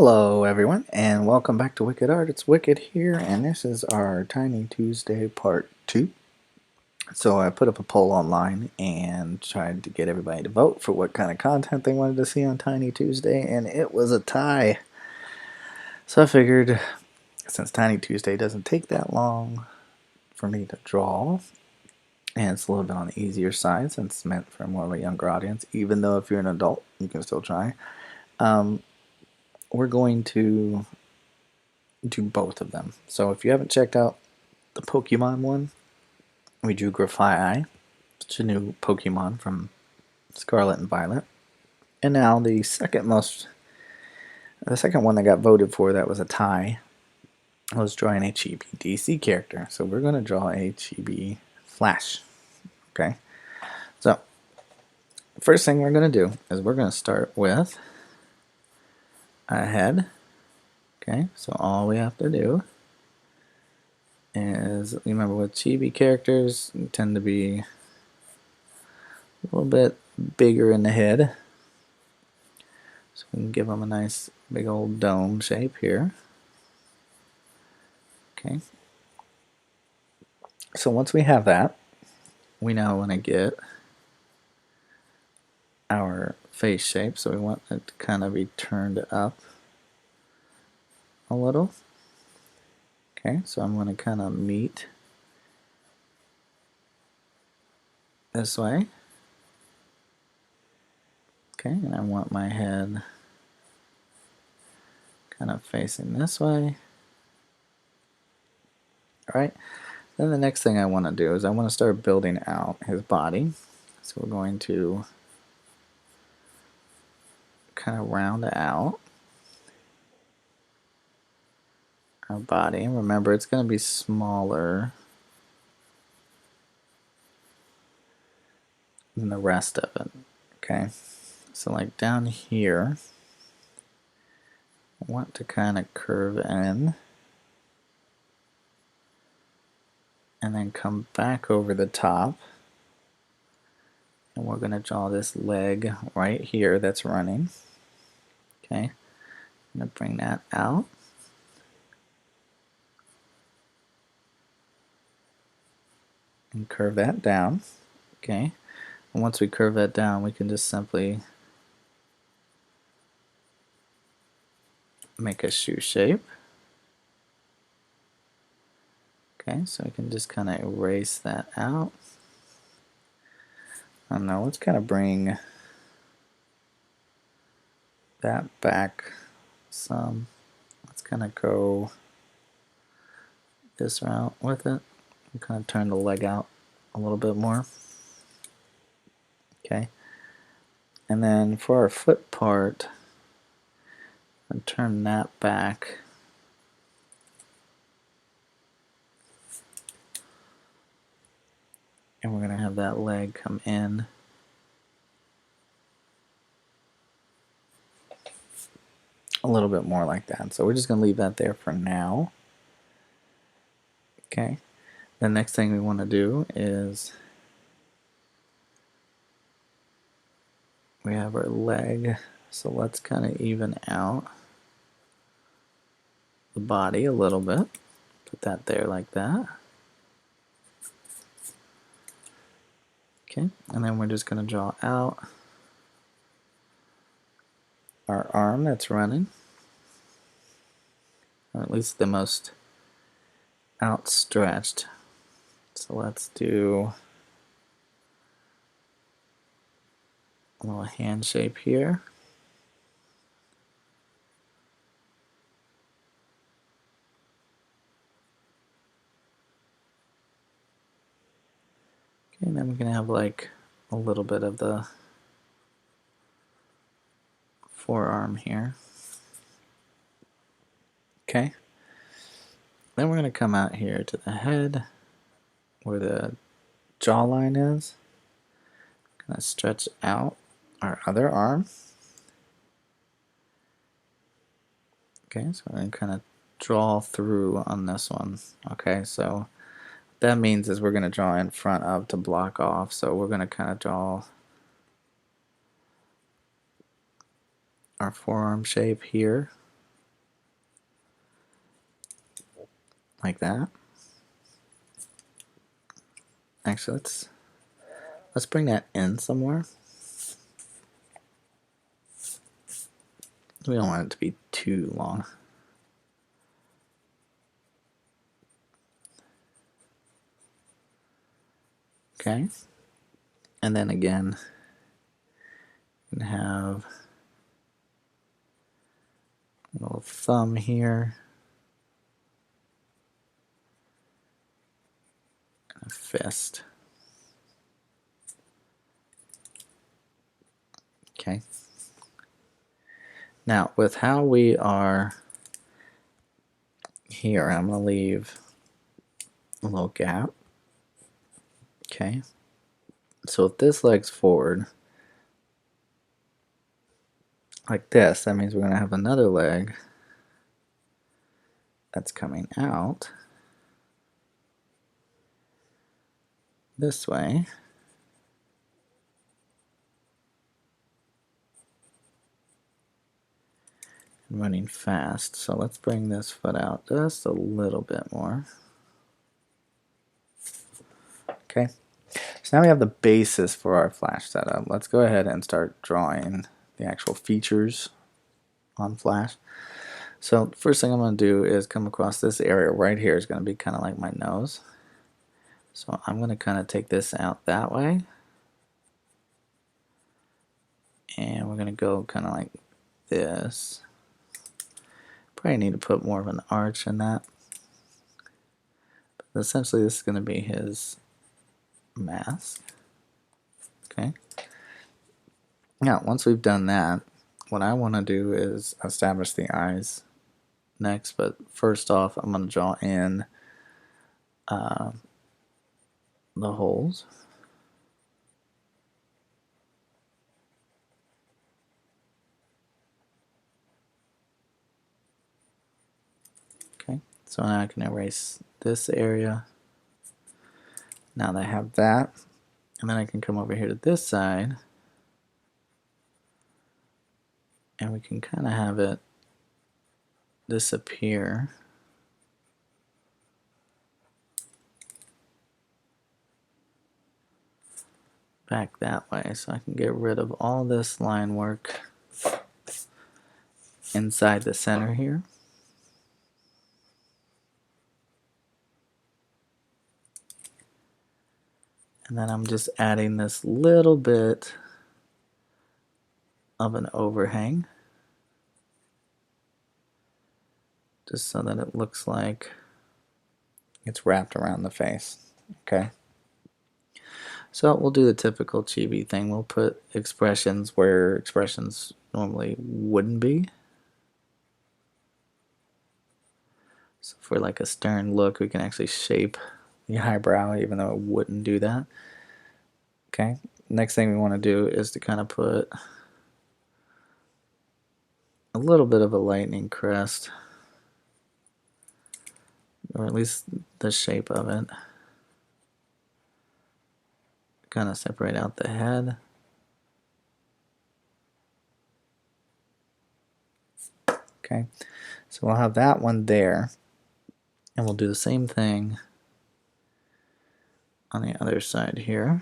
Hello everyone and welcome back to Wicked Art. It's Wicked here and this is our Tiny Tuesday part 2. So I put up a poll online and tried to get everybody to vote for what kind of content they wanted to see on Tiny Tuesday, and it was a tie. So I figured since Tiny Tuesday doesn't take that long for me to draw, and it's a little bit on the easier side since it's meant for more of a younger audience, even though if you're an adult you can still try, we're going to do both of them. So if you haven't checked out the Pokemon one, we drew Grafaiai, which is a new Pokemon from Scarlet and Violet. And now the second one that got voted for that was a tie was drawing a chibi DC character. So we're going to draw a chibi Flash. Okay. So first thing we're going to do is we're going to start with a head. Okay, so all we have to do is, remember with chibi characters, they tend to be a little bit bigger in the head. So we can give them a nice big old dome shape here. Okay. So once we have that, we now want to get our face shape. So we want it to kind of be turned up a little. Okay, so I'm going to kind of meet this way. Okay, and I want my head kind of facing this way. Alright, then the next thing I want to do is I want to start building out his body. So we're going to kind of round out our body. Remember, it's going to be smaller than the rest of it. Okay, so like down here, I want to kind of curve in and then come back over the top, and we're going to draw this leg right here that's running. Okay, I'm going to bring that out. And curve that down. Okay, and once we curve that down, we can just simply make a shoe shape. Okay, so we can just kind of erase that out. And now let's kind of bring that back some. Let's kind of go this route with it and kind of turn the leg out a little bit more. Okay, and then for our foot part, and turn that back. And we're going to have that leg come in. A little bit more like that. So we're just going to leave that there for now. Okay. The next thing we want to do is we have our leg. So let's kind of even out the body a little bit. Put that there like that. Okay, and then we're just going to draw out our arm that's running, or at least the most outstretched. So let's do a little hand shape here. Okay, and then we're going to have like a little bit of the forearm here. Okay. Then we're going to come out here to the head where the jawline is. Kind of stretch out our other arm. Okay, so we're going to kind of draw through on this one. Okay, so what that means is we're going to draw in front of to block off. So we're going to kind of draw our forearm shape here. like that. Actually, let's bring that in somewhere. We don't want it to be too long. Okay. And then again, you can have a little thumb here. And a fist. Okay. Now, with how we are here, I'm going to leave a little gap. Okay. So if this leg's forward, like this, that means we're going to have another leg that's coming out this way. And running fast. So let's bring this foot out just a little bit more. Okay. So now we have the basis for our Flash setup. Let's go ahead and start drawing the actual features on Flash. So the first thing I'm going to do is come across this area right here is going to be kind of like my nose. So I'm going to kind of take this out that way. And we're going to go kind of like this. Probably need to put more of an arch in that. But essentially this is going to be his mask. Okay. Now once we've done that, what I want to do is establish the eyes next, but first off I'm going to draw in the holes. Okay, so now I can erase this area. Now that I have that, and then I can come over here to this side, and we can kind of have it disappear. Back that way, so I can get rid of all this line work inside the center here. And then I'm just adding this little bit of an overhang, just so that it looks like it's wrapped around the face. Okay. So we'll do the typical chibi thing. We'll put expressions where expressions normally wouldn't be. So for like a stern look, we can actually shape the eyebrow even though it wouldn't do that. Okay, next thing we want to do is to kind of put a little bit of a lightning crest, or at least the shape of it. Kind of separate out the head. Okay, so we'll have that one there, and we'll do the same thing on the other side here.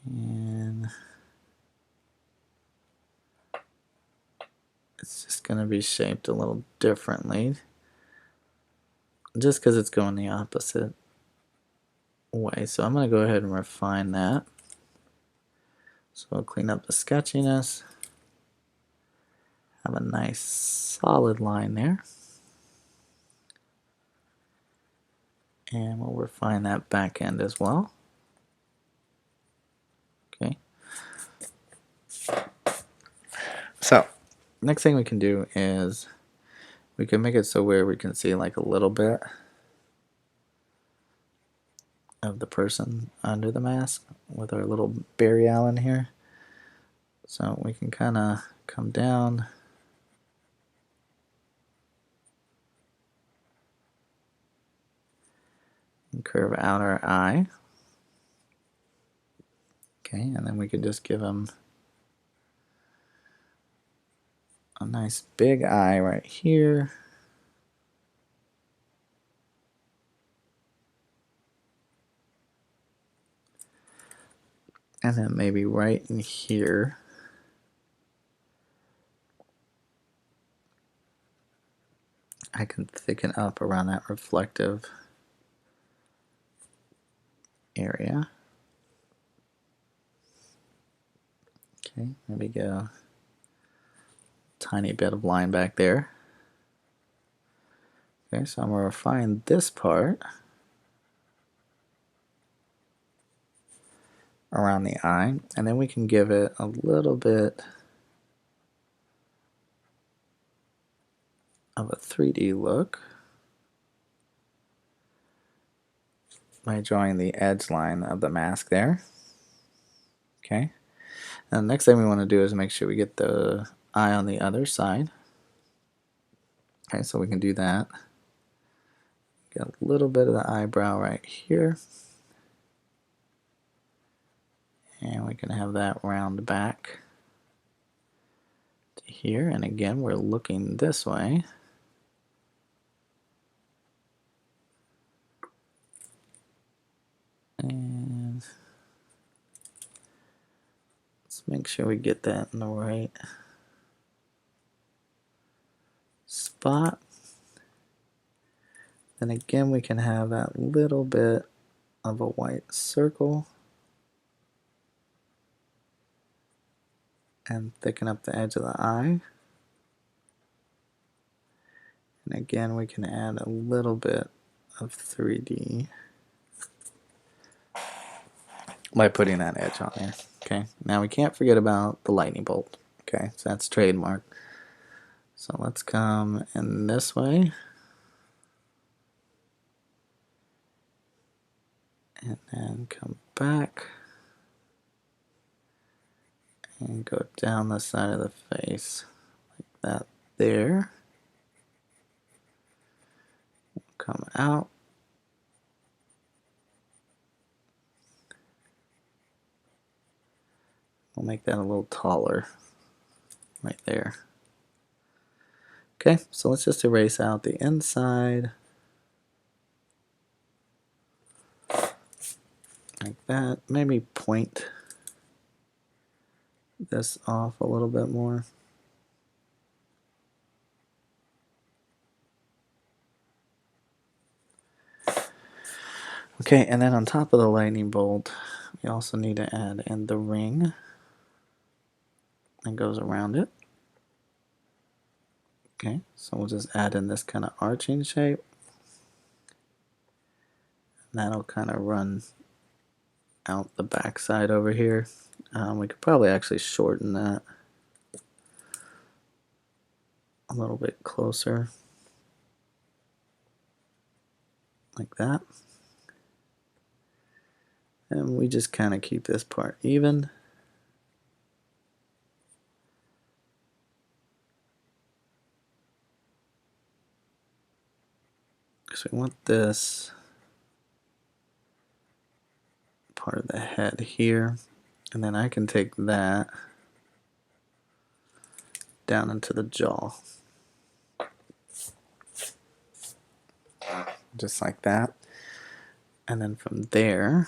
And it's just going to be shaped a little differently, just because it's going the opposite way. So I'm going to go ahead and refine that. So we'll clean up the sketchiness, have a nice solid line there, and we'll refine that back end as well. Okay. So next thing we can do is we can make it so where we can see like a little bit of the person under the mask with our little Barry Allen here. So we can kind of come down and curve out our eye. Okay, and then we can just give him a nice big eye right here. And then maybe right in here. I can thicken up around that reflective area. Okay, maybe get a tiny bit of line back there. Okay, so I'm going to refine this part around the eye, and then we can give it a little bit of a 3D look by drawing the edge line of the mask there. Okay, and the next thing we want to do is make sure we get the eye on the other side. Okay, so we can do that. Get a little bit of the eyebrow right here. And we can have that round back to here. And again, we're looking this way. And let's make sure we get that in the right spot. Then again, we can have that little bit of a white circle and thicken up the edge of the eye. And again, we can add a little bit of 3D by putting that edge on there. Okay, now we can't forget about the lightning bolt. Okay, so that's trademark. So let's come in this way. And then come back and go down the side of the face like that there. Come out. We'll make that a little taller right there. Okay, so let's just erase out the inside like that. Maybe point this off a little bit more. Okay, and then on top of the lightning bolt, we also need to add in the ring that goes around it. Okay, so we'll just add in this kind of arching shape. And that'll kind of run out the back side over here. We could probably actually shorten that a little bit closer, like that. And we just kind of keep this part even. So we want this part of the head here, and then I can take that down into the jaw. Just like that. And then from there,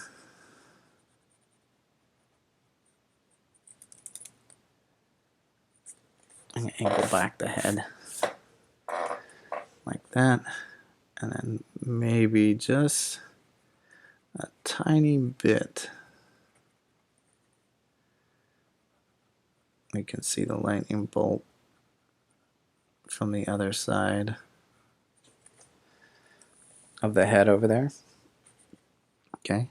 I'm going to angle back the head like that. And then maybe just a tiny bit. We can see the lightning bolt from the other side of the head over there. Okay,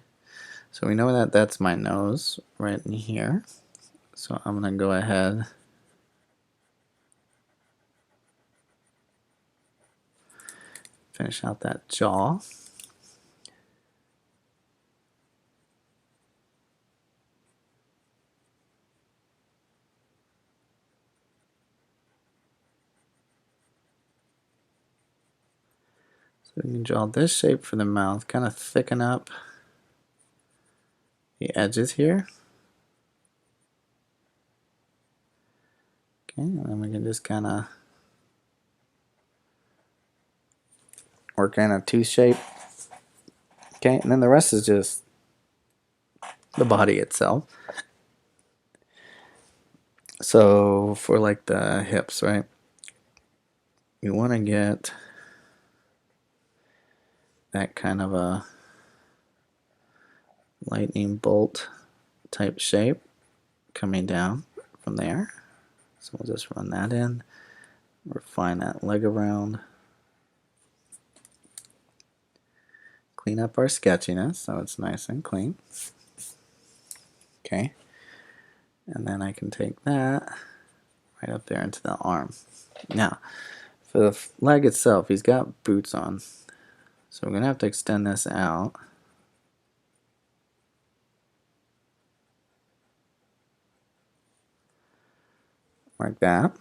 so we know that that's my nose right in here. So I'm going to go ahead finish out that jaw. So we can draw this shape for the mouth, kind of thicken up the edges here. Okay, and then we can just kind of work in a tooth shape. Okay, and then the rest is just the body itself. So for like the hips, right? You want to get that kind of a lightning bolt type shape coming down from there. So we'll just run that in, refine that leg around, clean up our sketchiness so it's nice and clean. Okay, and then I can take that right up there into the arm. Now, for the leg itself, he's got boots on, so we're going to have to extend this out. Like that.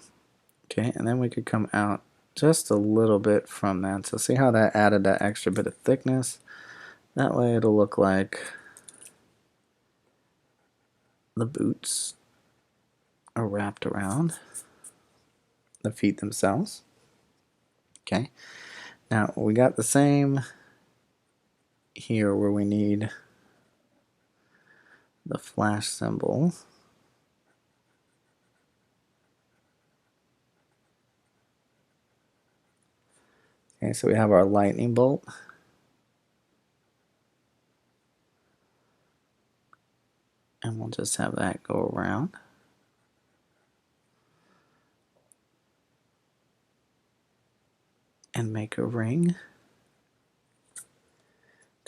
Okay, and then we could come out just a little bit from that. So see how that added that extra bit of thickness? That way it'll look like the boots are wrapped around the feet themselves. Okay, now we got the same here where we need the flash symbol. Okay, so we have our lightning bolt. And we'll just have that go around. And make a ring.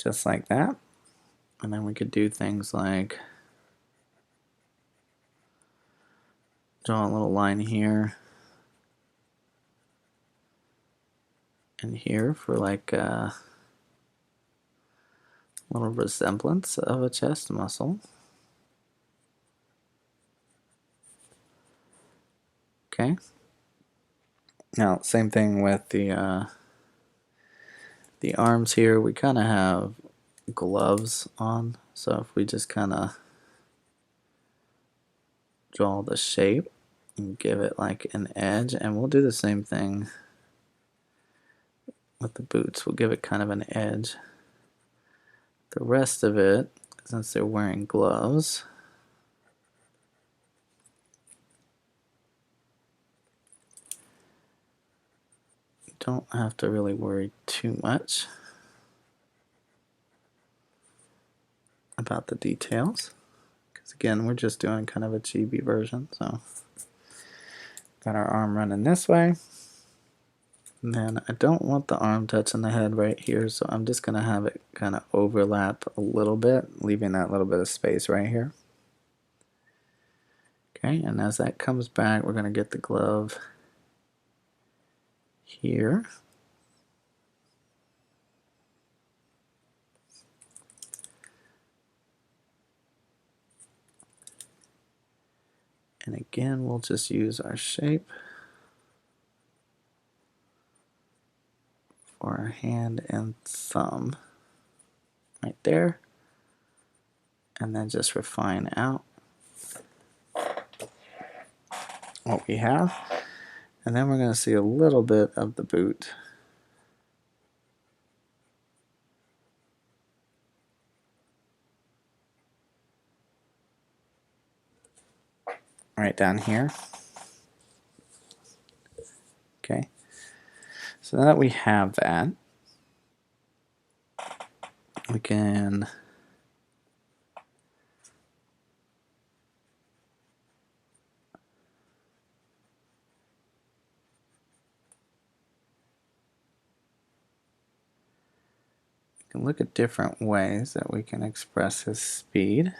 Just like that. And then we could do things like draw a little line here and here for like a little resemblance of a chest muscle. Okay. Now, same thing with the arms here. We kind of have gloves on, so if we just kind of draw the shape and give it like an edge, and we'll do the same thing with the boots. We'll give it kind of an edge. The rest of it, since they're wearing gloves, you don't have to really worry too much about the details, because again, we're just doing kind of a chibi version. So got our arm running this way, and then I don't want the arm touching the head right here, so I'm just gonna have it kind of overlap a little bit, leaving that little bit of space right here. Okay, and as that comes back, we're gonna get the glove here. And again, we'll just use our shape for our hand and thumb right there. And then just refine out what we have. And then we're going to see a little bit of the boot. Right down here. Okay. So now that we have that, we can look at different ways that we can express his speed.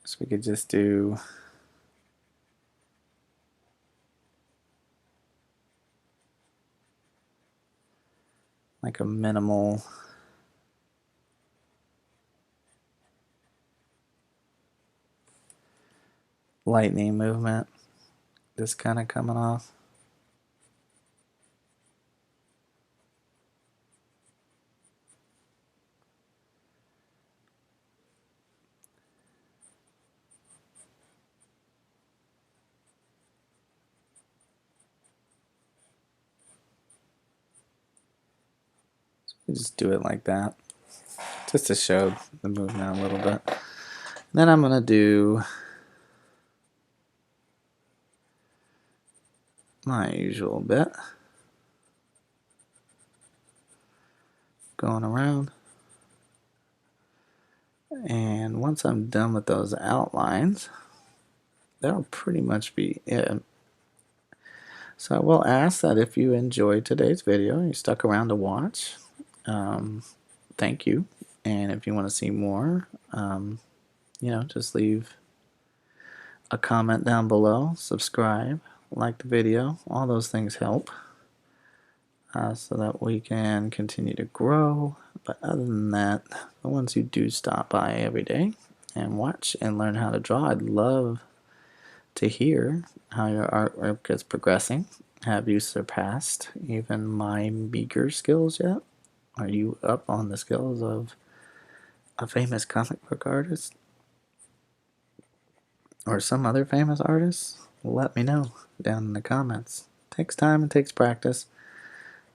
So we could just do like a minimal lightning movement, just kind of coming off. You just do it like that, just to show the movement a little bit. And then I'm going to do my usual bit, going around. And once I'm done with those outlines, that'll pretty much be it. So I will ask that if you enjoyed today's video, you stuck around to watch, thank you. And if you want to see more, just leave a comment down below, subscribe, like the video. All those things help so that we can continue to grow. But other than that, the ones who do stop by every day and watch and learn how to draw, I'd love to hear how your artwork is progressing. Have you surpassed even my meager skills yet? Are you up on the skills of a famous comic book artist or some other famous artist? Let me know down in the comments. It takes time and takes practice.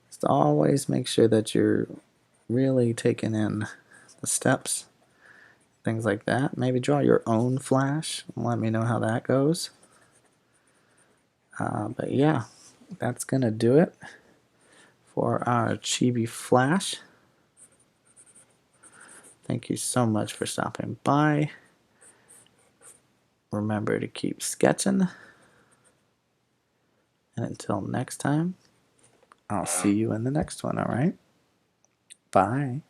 Just always make sure that you're really taking in the steps, things like that. Maybe draw your own flash and let me know how that goes. But yeah, that's gonna do it for our Chibi Flash. Thank you so much for stopping by. Remember to keep sketching. And until next time, I'll see you in the next one, alright? Bye.